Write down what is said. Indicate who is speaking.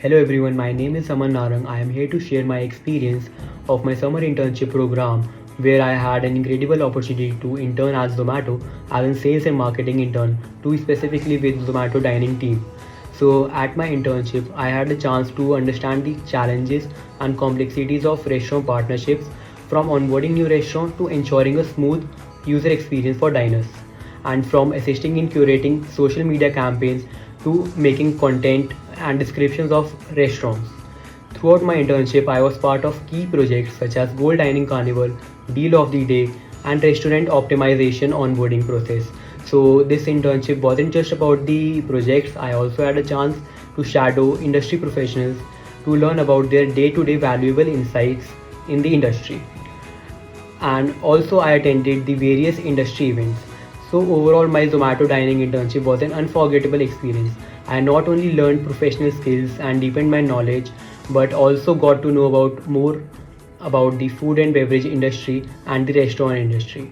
Speaker 1: Hello everyone, my name is Aman Narang. I am here to share my experience of my summer internship program where I had an incredible opportunity to intern as Zomato as a sales and marketing intern to specifically with Zomato dining team. So at my internship, I had a chance to understand the challenges and complexities of restaurant partnerships from onboarding new restaurant to ensuring a smooth user experience for diners and from assisting in curating social media campaigns to making content and descriptions of restaurants. Throughout my internship, I was part of key projects such as Gold Dining Carnival, Deal of the Day, and Restaurant Optimization onboarding process. So this internship wasn't just about the projects, I also had a chance to shadow industry professionals to learn about their day-to-day valuable insights in the industry. And also I attended the various industry events. So overall my Zomato dining internship was an unforgettable experience. I not only learned professional skills and deepened my knowledge but also got to know about more about the food and beverage industry and the restaurant industry.